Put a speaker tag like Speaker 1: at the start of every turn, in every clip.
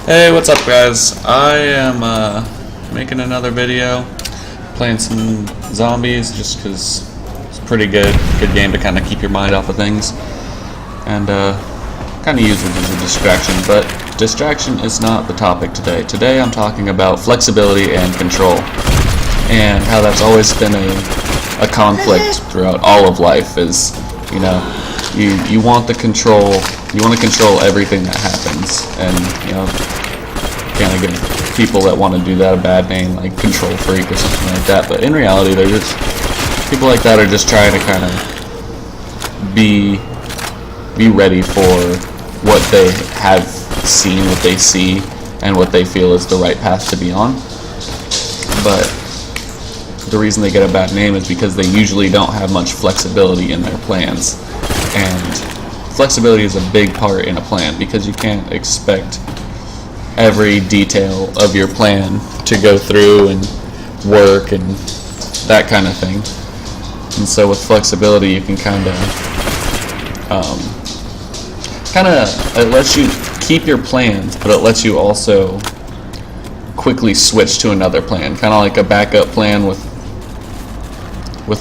Speaker 1: Hey, what's up guys? I am making another video, playing some zombies just because it's pretty good game to kind of keep your mind off of things and kind of use it as a distraction, but distraction is not the topic today. Today I'm talking about flexibility and control and how that's always been a conflict throughout all of life. Is, you know, you want the control, you want to control everything that happens, and you know, kind of give people that want to do that a bad name, like control freak or something like that. But in reality, they're just people like that are just trying to kind of be ready for what they have seen, what they see, and what they feel is the right path to be on. But the reason they get a bad name is because they usually don't have much flexibility in their plans. And flexibility is a big part in a plan because you can't expect every detail of your plan to go through and work and that kind of thing. And so with flexibility, you can kind of it lets you keep your plans, but it lets you also quickly switch to another plan, kind of like a backup plan with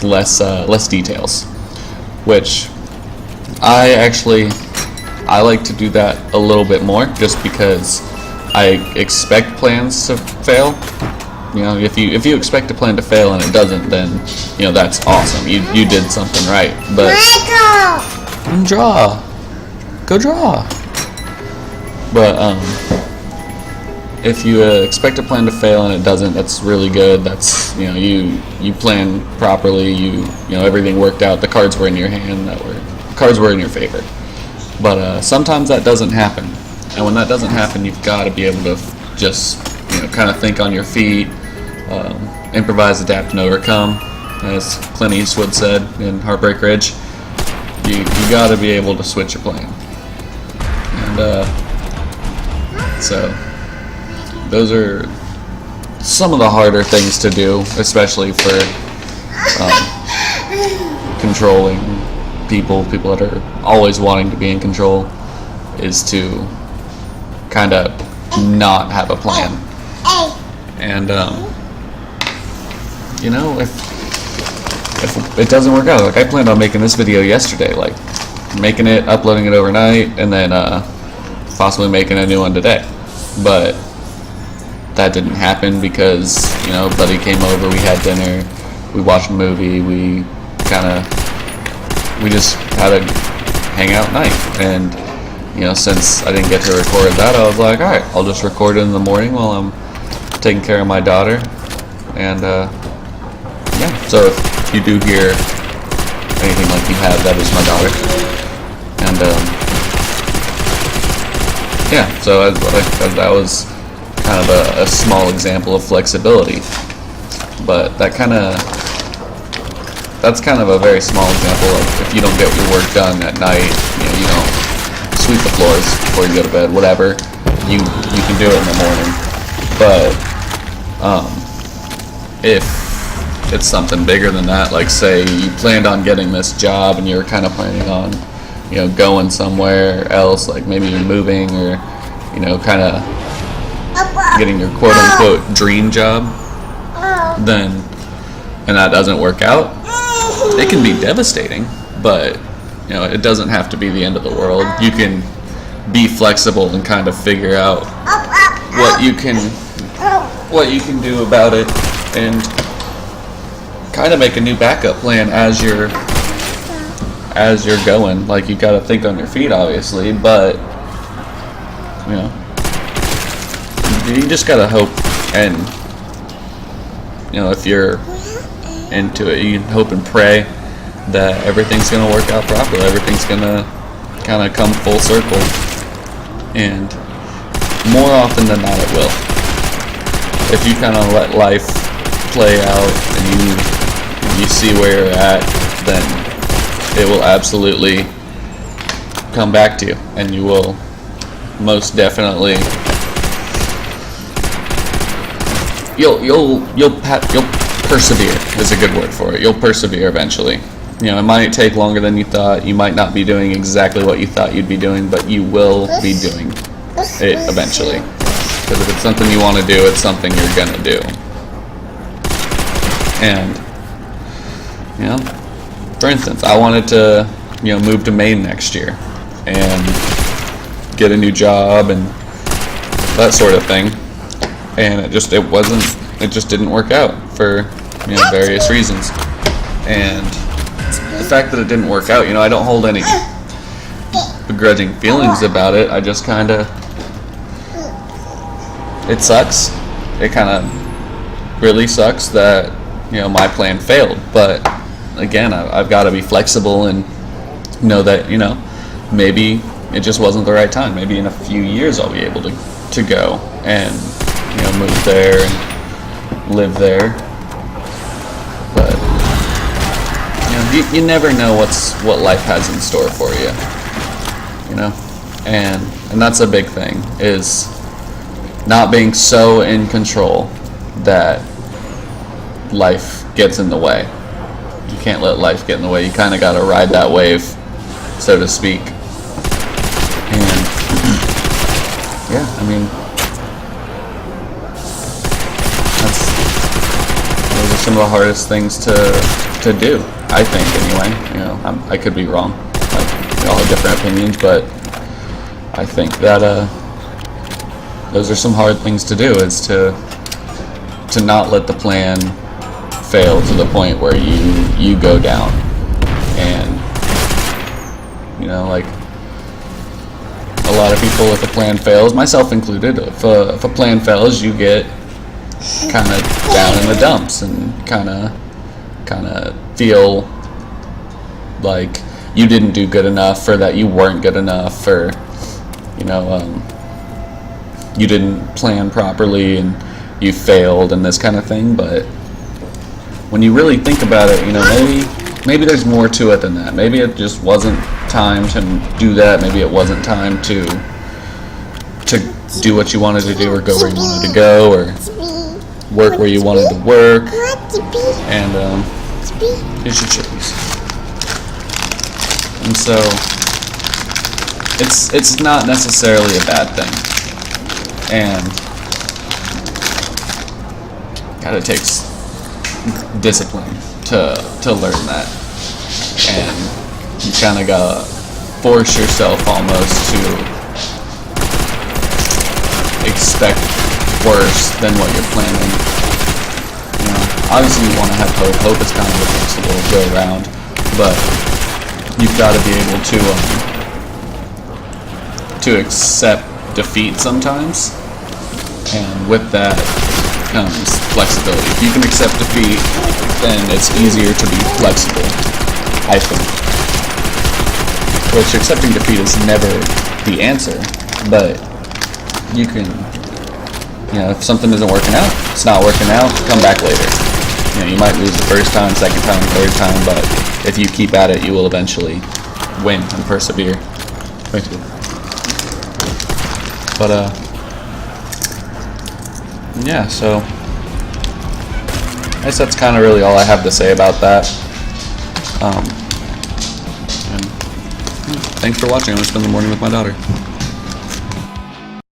Speaker 1: less details, which I like to do that a little bit more, just because I expect plans to fail. You know, if you expect a plan to fail and it doesn't, then you know that's awesome. You did something right. But go draw. But if you expect a plan to fail and it doesn't, that's really good. That's, you know, you planned properly. You know, everything worked out. The cards were in your hand. Cards were in your favor. But sometimes that doesn't happen. And when that doesn't happen, you've got to be able to just, you know, kind of think on your feet, improvise, adapt, and overcome, as Clint Eastwood said in Heartbreak Ridge. You got to be able to switch your plan. And so those are some of the harder things to do, especially for controlling people that are always wanting to be in control, is to kind of not have a plan. And you know, if it doesn't work out, like I planned on making this video yesterday, like making it, uploading it overnight, and then possibly making a new one today. But that didn't happen because, you know, buddy came over, we had dinner, we watched a movie, we just had a hangout night. And you know, since I didn't get to record that, I was like, alright, I'll just record it in the morning while I'm taking care of my daughter. And yeah, so if you do hear anything like you have, that is my daughter. And yeah, so that was kind of a small example of flexibility. But that's kind of a very small example of if you don't get your work done at night, you know, you don't sweep the floors before you go to bed, whatever, you can do it in the morning. But if it's something bigger than that, like say you planned on getting this job and you were kind of planning on, you know, going somewhere else, like maybe you're moving, or you know, kind of getting your quote unquote dream job, then, and that doesn't work out, it can be devastating. But you know, it doesn't have to be the end of the world. You can be flexible and kind of figure out what you can do about it, and kind of make a new backup plan as you're going. Like, you got to think on your feet, obviously, but you know, you just got to hope, and you know, if you're into it, you hope and pray that everything's going to work out properly, everything's going to kind of come full circle, and more often than not it will. If you kind of let life play out and you see where you're at, then it will absolutely come back to you, and you will most definitely you'll persevere is a good word for it. You'll persevere eventually. You know, it might take longer than you thought. You might not be doing exactly what you thought you'd be doing, but you will be doing it eventually. Because if it's something you want to do, it's something you're gonna do. And for instance, I wanted to move to Maine next year and get a new job and that sort of thing. And it just didn't work out for various reasons. And the fact that it didn't work out, I don't hold any begrudging feelings about it. I just kind of, it sucks. It kind of really sucks that my plan failed. But again, I've got to be flexible and know that maybe it just wasn't the right time. Maybe in a few years I'll be able to go and move there and live there. But you never know what life has in store for you. And that's a big thing, is not being so in control that life gets in the way. You can't let life get in the way. You kind of got to ride that wave, so to speak. And those are some of the hardest things to do, I think, anyway. I could be wrong. We all have different opinions, but I think that those are some hard things to do, is to not let the plan fail to the point where you go down. And like a lot of people, if a plan fails, myself included, if a plan fails, you get kind of down in the dumps and kind of feel like you didn't do good enough, or that you weren't good enough, or you didn't plan properly and you failed and this kind of thing. But when you really think about it, maybe there's more to it than that. Maybe it just wasn't time to do that. Maybe it wasn't time to do what you wanted to do, or go where you wanted to go, or work where you wanted to work. And here's your chippies. And so it's not necessarily a bad thing. And God, it takes discipline to learn that. And you kind of gotta force yourself almost to expect worse than what you're planning. Obviously you want to have hope. Hope is kind of what makes the world go around, but you've got to be able to accept defeat sometimes, and with that comes flexibility. If you can accept defeat, then it's easier to be flexible, I think. Which, accepting defeat is never the answer, but you can, if something isn't working out, it's not working out, come back later. You might lose the first time, second time, third time, but if you keep at it, you will eventually win and persevere. Thank you. But, yeah, so I guess that's kind of really all I have to say about that. And thanks for watching. I'm going to spend the morning with my daughter.